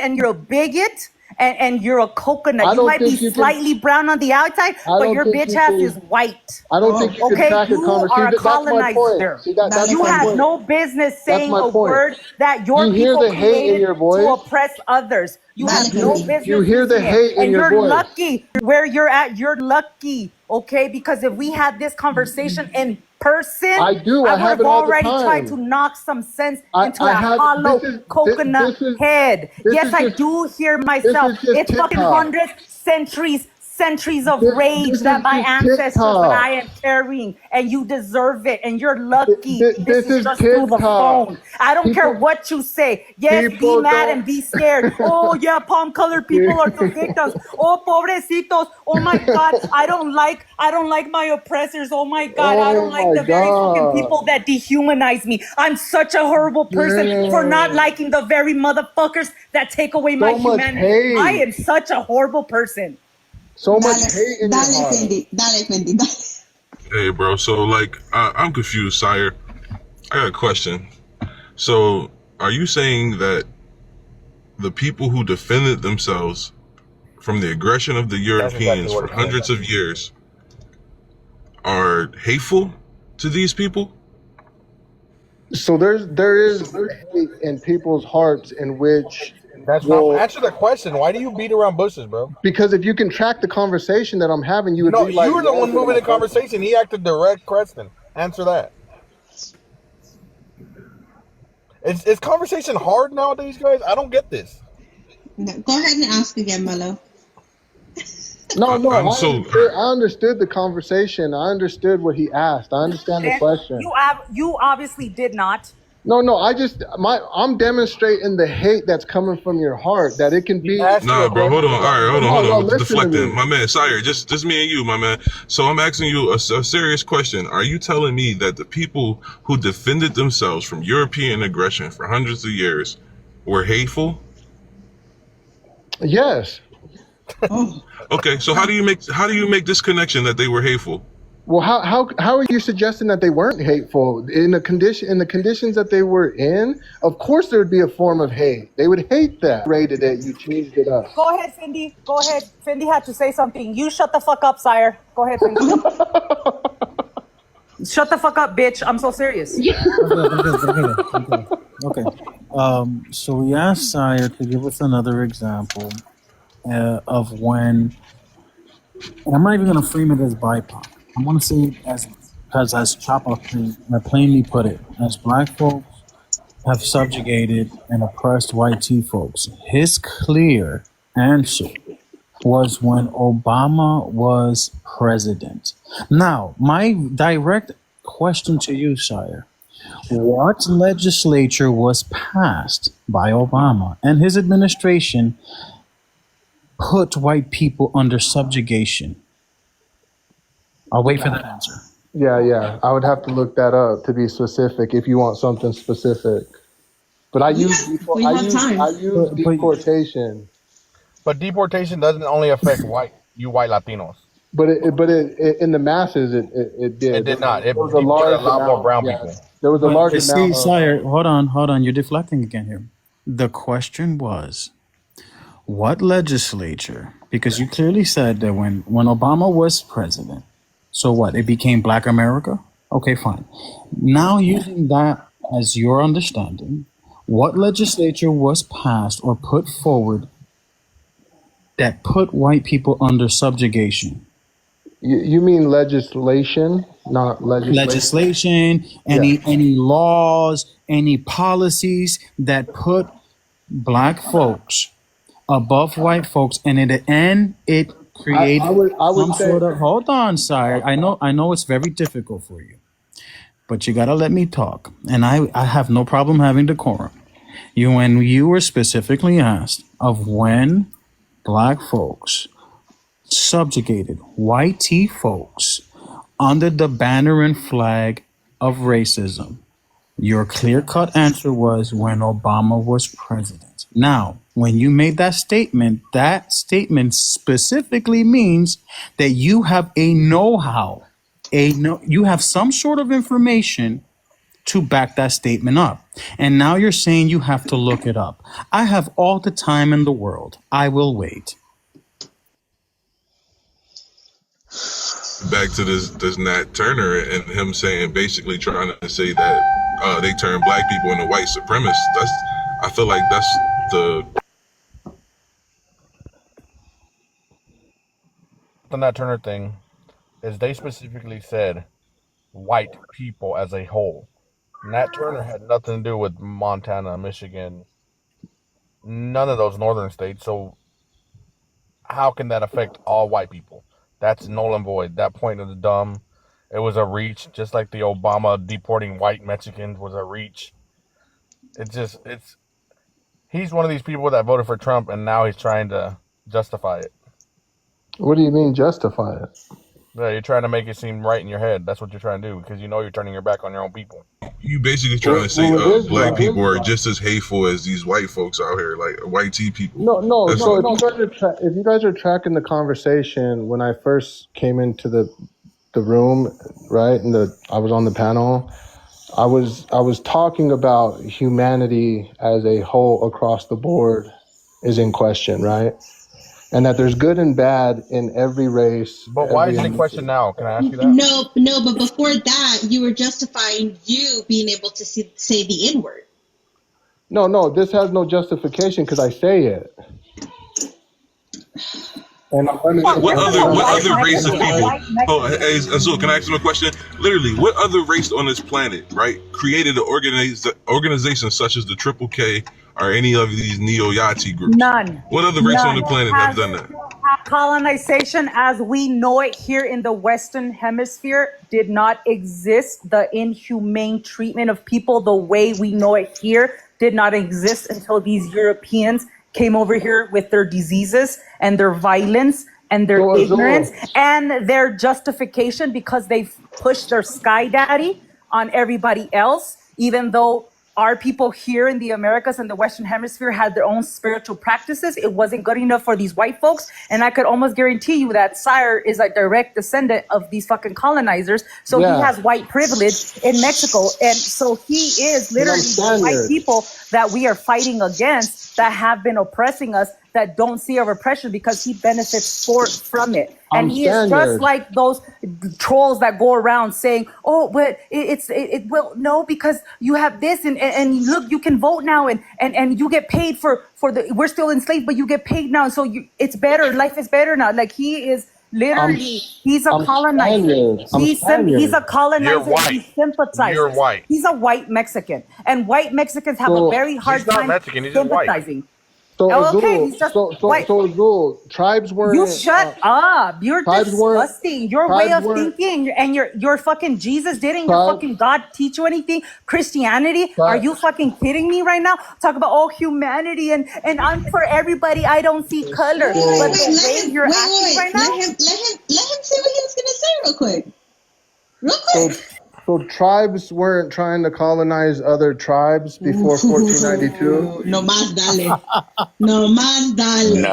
and you're a bigot and you're a coconut. I You don't might be think you slightly brown on the outside, I but don't your think bitch you ass can. is white. I don't think you can Okay, track a you are a conversation. That's my point. colonizer. See, that's You my have point. no business That's saying my a point. word that your You hear people the hate in created your to voice. oppress others. You Dale, have no Fendi. business You hear the using it. hate in And your you're voice. lucky where you're at. You're lucky, okay? Because if we had this conversation in person, I do. I I would have have it all the already tried to time. knock some sense into I that have. hollow coconut This is head. this Yes, is I just do hear this myself. is just It's fucking TikTok. hundreds, centuries of rage This that is my just ancestors and TikTok. I am carrying, and you deserve it, and you're lucky. This This is is just through the TikTok. phone. I don't care People what you say. Yes, be people mad don't. and be scared. Oh yeah, palm colored people are the victims. Oh pobrecitos. Oh my God, I don't like my oppressors. Oh my God, I don't Oh like my the very fucking God. people that dehumanize me. I'm such a horrible person for not Damn. liking the very motherfuckers that take away my So much humanity. I hate. am such a horrible person. So much Dale, hate in your dale, heart. Fendi. Dale, Fendi. Dale. Hey, bro. So, like, I'm confused, Sire. I got a question. So, are you saying that the people who defended themselves from the aggression of the That's exactly Europeans what for it came hundreds down of years are hateful to these people? So there is hate in people's hearts in which That's not answer the question. Why do you beat around bushes, bro? because if you can track the conversation that I'm having, you would No, realize you were the the one answer to moving my the question. conversation. He acted direct question. Answer that. Is conversation hard nowadays, guys? I don't get this. No, go ahead and ask again, Mello. No, I'm so I understood the conversation. I understood what he asked. I understand the And question. you obviously did not. No, I'm demonstrating the hate that's coming from your heart. That it can He be. asked you nah, a bro. Hold on. question. All right, hold No, on. listen to Deflecting, me. my man, Sire. Just me and you, my man. So I'm asking you a serious question. Are you telling me that the people who defended themselves from European aggression for hundreds of years were hateful? Yes. Oh, Okay, so how do you make this connection that they were hateful? Well, how are you suggesting that they weren't hateful in the conditions that they were in? Of course, there would be a form of hate. They would hate that. Rated it. You changed it up. Go ahead, Fendi. Go ahead. Fendi had to say something. You shut the fuck up, Sire. Go ahead, Fendi. Shut the fuck up, bitch. I'm so serious. Okay. So we asked Sire to give us another example of when, and I'm not even going to frame it as BIPOC. I'm going to say it as Chopper plainly put it, as black folks have subjugated and oppressed white tea folks. His clear answer was when Obama was president. Now, my direct question to you, Sire, what legislature was passed by Obama and his administration put white people under subjugation? I'll wait for that answer. Yeah. I would have to look that up to be specific if you want something specific. But I use deportation. But deportation doesn't only affect white Latinos. But it in the masses it did. It did not. It There was a deported large a lot more amount. brown Yeah. people. There was a large But see, amount. Sire, hold on. You're deflecting again here. The question was, what legislature? Because you clearly said that when Obama was president, so what? It became Black America? Okay, fine. Now using that as your understanding, what legislature was passed or put forward that put white people under subjugation? You mean legislation, not legislation? Legislation, any laws, any policies that put black folks above white folks, and in the end, it created I would some say, sort of. Hold on, Sire. I know it's very difficult for you, but you gotta let me talk, and I have no problem having decorum. When you were specifically asked of when black folks subjugated white tea folks under the banner and flag of racism, your clear-cut answer was when Obama was president. Now, when you made that statement specifically means that you have a know-how, you have some sort of information to back that statement up. And now you're saying you have to look it up. I have all the time in the world. I will wait. Back to this Nat Turner and him saying, basically trying to say that they turn black people into white supremacists. I feel like that's the Nat Turner thing is they specifically said white people as a whole. Nat Turner had nothing to do with Montana, Michigan, none of those northern states. So how can that affect all white people? That's null and void. That point is dumb. It was a reach, just like the Obama deporting white Mexicans was a reach. He's one of these people that voted for Trump and now he's trying to justify it. What do you mean justify it? Yeah, you're trying to make it seem right in your head. That's what you're trying to do because you know you're turning your back on your own people. you basically trying to say Well, it is black right. people are just as hateful as these white folks out here, like white tea people. No. That's So all. if you guys are tracking the conversation, when I first came into the room, right, I was on the panel. I was talking about humanity as a whole across the board is in question, right? And that there's good and bad in every race. But why is it in question now? Can I ask you that? No, but before that, you were justifying you being able to say the N-word. No, this has no justification because I say it. And What other race of people? Oh, hey, Azul, can I ask you a question? Literally, what other race on this planet, right, created an organization such as the Triple K or any of these neo-Yahtzee groups? None. What other race on the planet have done that? Colonization as we know it here in the Western Hemisphere did not exist. The inhumane treatment of people the way we know it here did not exist until these Europeans came over here with their diseases and their violence and their ignorance and their justification because they've pushed their sky daddy on everybody else, even though our people here in the Americas and the Western Hemisphere had their own spiritual practices. It wasn't good enough for these white folks. And I could almost guarantee you that Sire is a direct descendant of these fucking colonizers. So he has white privilege in Mexico. And so he is literally the white people that we are fighting against that have been oppressing us, that don't see our oppression because he benefits from it. And he is just like those trolls that go around saying, oh, but well, no, because you have this and look, you can vote now and you get paid for we're still enslaved, but you get paid now. So it's better. Life is better now. Like he is literally, he's a colonizer. He's a colonizer. You're white. He sympathizes. You're white. He's a white Mexican. And white Mexicans have a very hard time Mexican. He's just white. sympathizing. So Okay, he's just white. So Azul, tribes weren't. You shut up. You're tribes weren't- disgusting. Your way tribes of weren't- thinking and your fucking Jesus didn't your fucking God teach you anything? Christianity? Are you fucking kidding me right now? Talk about humanity and I'm for everybody. I don't see color. But the way you're acting right now. Let him say what he was gonna say real quick. Real quick. So tribes weren't trying to colonize other tribes before 1492? No más dale. No más dale.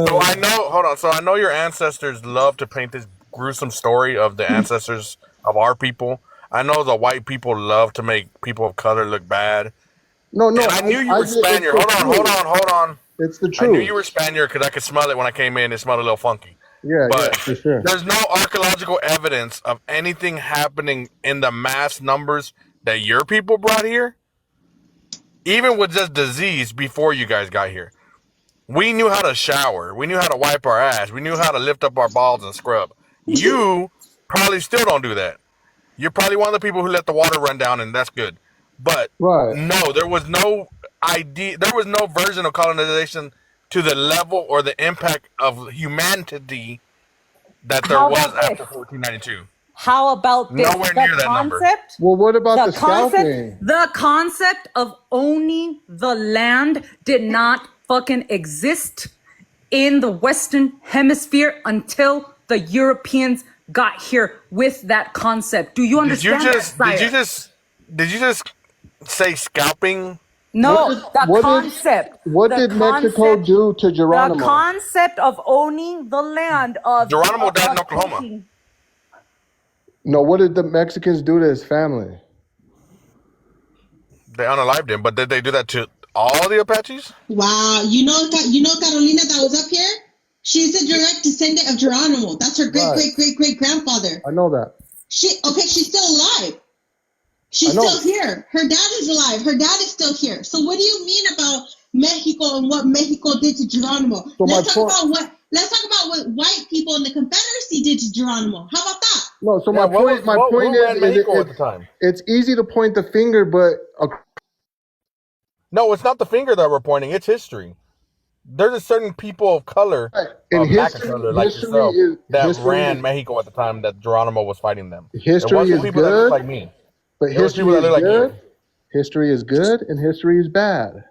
So I know. Hold on. So I know your ancestors love to paint this gruesome story of the ancestors of our people. I know the white people love to make people of color look bad. No. And I knew you were Spaniard. Hold on. It's the truth. I knew you were Spaniard because I could smell it when I came in. It smelled a little funky. Yeah, for sure. There's no archaeological evidence of anything happening in the mass numbers that your people brought here, even with just disease before you guys got here. We knew how to shower. We knew how to wipe our ass. We knew how to lift up our balls and scrub. You probably still don't do that. You're probably one of the people who let the water run down, and that's good. But no, there was no idea. There was no version of colonization to the level or the impact of humanity that there was after 1492. How about this? Nowhere near that number. Well, what about the scalping? The concept of owning the land did not fucking exist in the Western Hemisphere until the Europeans got here with that concept. Do you understand Did you just say scalping? No, the concept. What did Mexico do to Geronimo? The concept of owning the land of Geronimo died in Oklahoma. No, what did the Mexicans do to his family? They unalived him, but did they do that to all the Apaches? Wow. You know Carolina that was up here? She's a direct descendant of Geronimo. That's her great grandfather. I know that. She's still alive. She's I know. still here. Her dad is alive. Her dad is still here. So what do you mean about Mexico and what Mexico did to Geronimo? So let's talk about what white people in the Confederacy did to Geronimo. How about that? No, so Yeah, my point is Mexico at the time? it's easy to point the finger, but No, it's not the finger that we're pointing. It's history. There's a certain people of color, in black history, color like history yourself, is that history ran is, Mexico at the time that Geronimo was fighting them. It history wasn't is people that good, look like me. but It was history people that is look like good. you. History is good, and history is bad.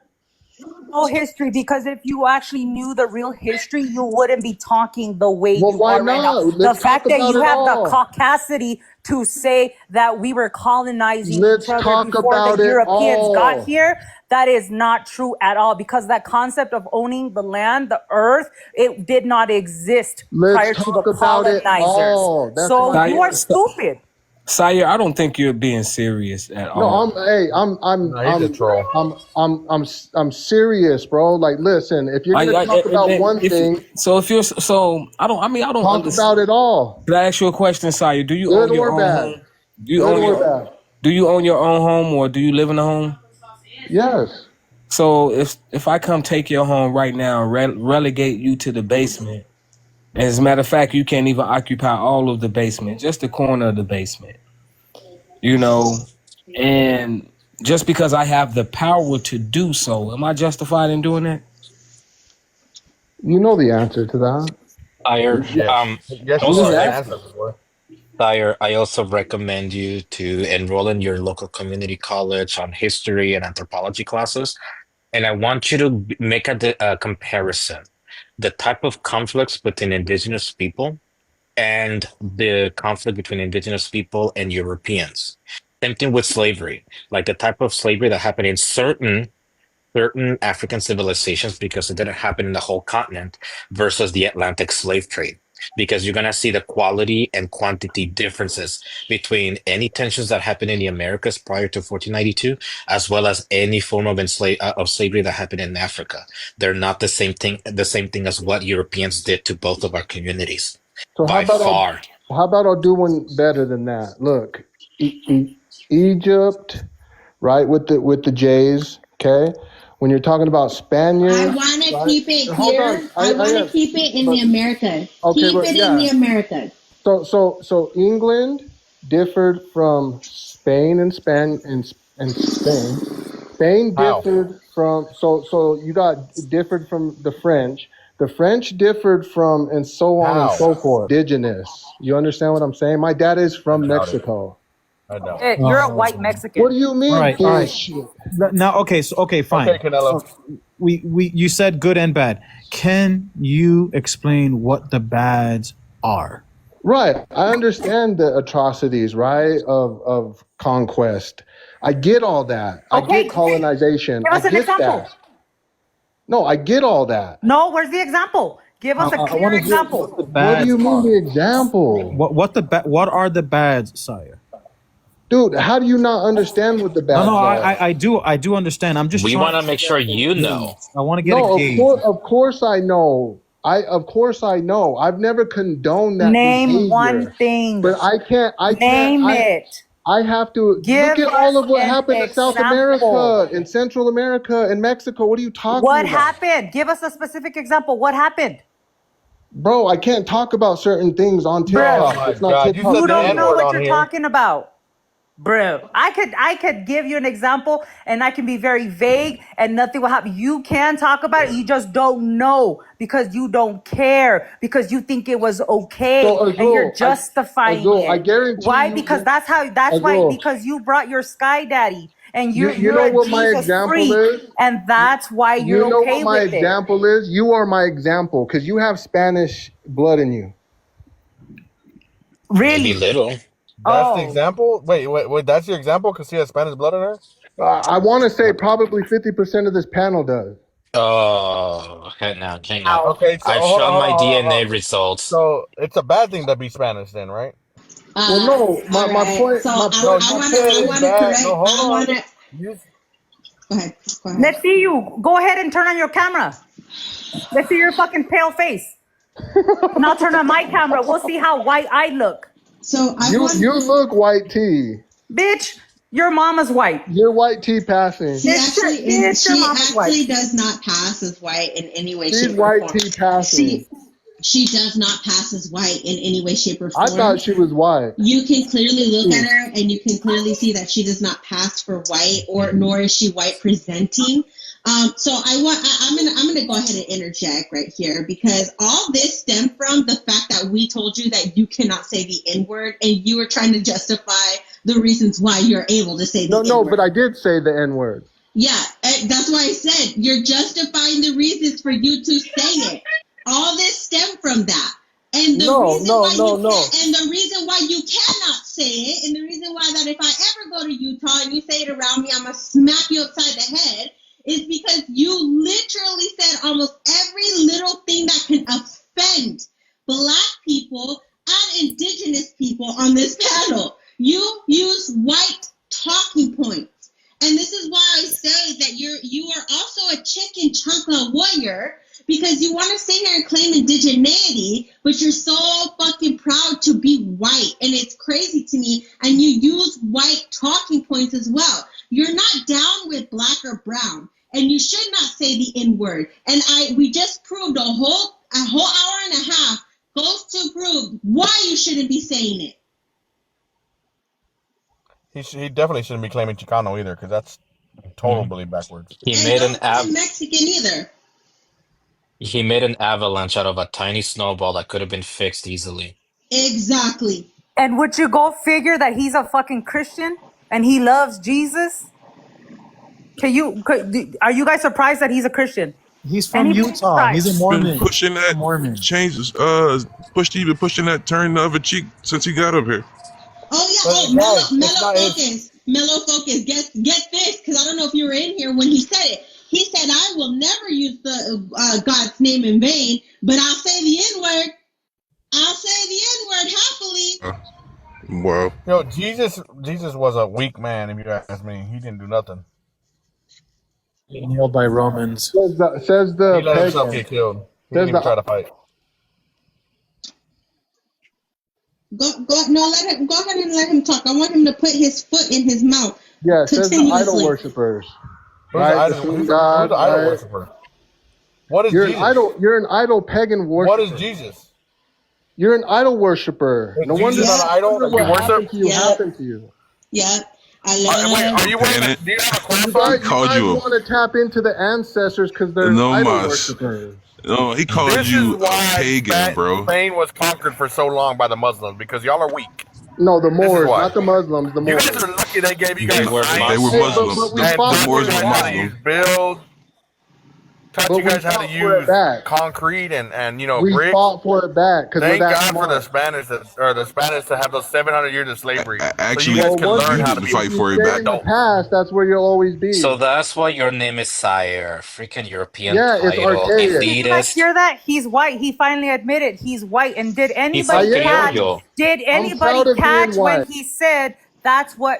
No history, because if you actually knew the real history, you wouldn't be talking the way Well, you why are right now. not? The Let's fact talk that about you it have the all. caucasity to say that we were colonizing Let's each other talk before about the it Europeans got all. here, that is not true at all, because that concept of owning the land, the earth, it did not exist prior Let's to the talk about it colonizers. all. That's So my you are point. stupid. Sire, I don't think you're being serious at all. No, he's a troll. I'm serious, bro. Like, listen, if you're gonna talk about one thing, I don't talk understand. about it all, Can I ask you a question, Sire? Do you good own your or own bad. home? Do you Good own or your bad. Do you own your own home, or do you live in a home? Yes. So if I come take your home right now and relegate you to the basement, as a matter of fact, you can't even occupy all of the basement, just the corner of the basement. You know, and just because I have the power to do so, am I justified in doing that? You know the answer to that. Sire, Yes. Yes, you also are. rec- Answer before. Sire, I also recommend you to enroll in your local community college on history and anthropology classes. And I want you to make a comparison. The type of conflicts between indigenous people and the conflict between indigenous people and Europeans. Same thing with slavery, like the type of slavery that happened in certain African civilizations because it didn't happen in the whole continent versus the Atlantic slave trade. Because you're going to see the quality and quantity differences between any tensions that happened in the Americas prior to 1492, as well as any form of slavery that happened in Africa. They're not the same thing as what Europeans did to both of our communities So by far. how about I'll do one better than that? Look, Egypt, right, with the J's, okay? When you're talking about Spaniards, I want to keep it hold here. on. I want to keep it in the Americas. Okay, Keep but it yeah. in the Americas. So England differed from Spain and Spain. Spain How? differed from so you got differed from the French. The French differed from, and so on and How? so forth. Indigenous. You understand what I'm saying? My dad is from I doubt it. Mexico. I don't. Hey, you're a white Mexican. What do you mean? All right, all right. bullshit? Now, okay, fine. Okay, Canelo. You said good and bad. Can you explain what the bads are? Right. I understand the atrocities, right, of conquest. I get all that. I Okay, get colonization. give us I an get example. that. No, I get all that. No, where's the example? Give us a I clear want to hear example. what the What bads do you mean are. the example? What are the bads, Sire? Dude, how do you not understand what the bad No, are? I do understand. I'm just We trying want to make sure you know. I want to get No, a gauge. of course I know. Of course I know. I've never condoned that Name behavior. one thing. But I can't Name it. I have to Give look at all us of what an happened in South example. America, in Central America, in Mexico. What are you talking What about? happened? Give us a specific example. What happened? Bro, I can't talk about certain things on Bruh. TikTok. Oh my It's not God, you TikTok. said You the don't know N-word what on you're here. talking about. Bro, I could give you an example and I can be very vague and nothing will happen. You can talk about it. You just don't know because you don't care because you think it was okay So, and you're Azul, justifying I it. guarantee Why? you. Because that's why, Azul, because you brought your sky daddy and you you're know a what my Jesus example freak is? and that's why you're You know okay what my with it. example is? You are my example because you have Spanish blood in you. Maybe Really? little. That's the Oh, example? Wait, that's your example? Because he has Spanish blood in her? I want to say probably 50% of this panel does. Oh, hang on. ow. Okay, so I've hold on, shown hold on, my hold on, DNA hold on. results. So it's a bad thing to be Spanish then, right? Well, no, All my right. point, So my No, point. you I said it's want to bad. correct. No, hold I on. want to. You Go ahead. Go ahead. Let's see you. Go ahead and turn on your camera. Let's see your fucking pale face. And I'll turn on my camera. We'll see how white I look. So you look white tea. Bitch, your mama's white. You're white tea passing. She actually white. does not pass as white in any way, She's shape, or white form. tea passing. She does not pass as white in any way, shape, or form. I thought she was white. You can clearly look at her and you can clearly see that she does not pass for white, or nor is she white presenting. So I'm gonna go ahead and interject right here, because all this stemmed from the fact that we told you that you cannot say the N-word, and you were trying to justify the reasons why you're able to say the N-word. No, but I did say the N-word. Yeah, that's why I said you're justifying the reasons for you to say it. All this stemmed from that. And the reason why you cannot say it, and the reason why that if I ever go to Utah and you say it around me, I'm going to smack you upside the head, is because you literally said almost every little thing that can offend Black people and Indigenous people on this panel. You use white talking points. And this is why I say that you are also a chicken chancla warrior, because you want to sit here and claim indigeneity, but you're so fucking proud to be white. And it's crazy to me. And you use white talking points as well. You're not down with Black or brown. And you should not say the N-word. And we just proved a whole hour and a half goes to prove why you shouldn't be saying it. He definitely shouldn't be claiming Chicano either, because that's totally backwards. He made an Mexican either. He made an avalanche out of a tiny snowball that could have been fixed easily. Exactly. And would you go figure that he's a fucking Christian and he loves Jesus? Are you guys surprised that he's a Christian? He's from Utah. He's a Mormon. Been pushing that changes, pushing that turn the other cheek since he got up here. Oh yeah, mellow focus. Get this, because I don't know if you were in here when he said it. He said, "I will never use the God's name in vain, but I'll say the N-word. I'll say the N-word happily." Wow. Yo, Jesus was a weak man, if you ask me. He didn't do nothing. Nailed by Romans. Says the he let himself get killed. He didn't even try to fight. Go ahead and let him talk. I want him to put his foot in his mouth. Yeah, it says the idol worshippers. Right? Who's the idol worshiper? What is Jesus? You're an idol pagan worshiper. What is Jesus? You're an idol worshiper. No wonder not an idol that you worship. Happened to you. Yeah. Are you wearing do you have a class on? You guys want to tap into the ancestors because they're idol worshippers. No, he called you a pagan, bro. Spain was conquered for so long by the Muslims because y'all are weak. No, the Moors, not the Muslims. The Moors. You guys are lucky they gave you guys. They were Muslims. The Moors were Muslims. Taught you guys how to use concrete and we bricks. fought for it back. Thank God for the Spanish to have those 700 years of slavery. Actually, so you guys can learn how to fight for it back. In the past, that's where you'll always be. So that's why your name is Sire, freaking European title. It's archaic. Did you guys hear that? He's white. He finally admitted he's white. And did anybody catch when he said that's why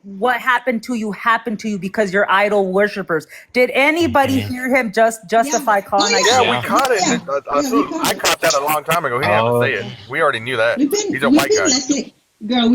what happened to you because you're idol worshippers? Did anybody hear him justify colonization? Yeah, we caught it. I caught that a long time ago. He didn't have to say it. We already knew that. He's a white guy. Girl,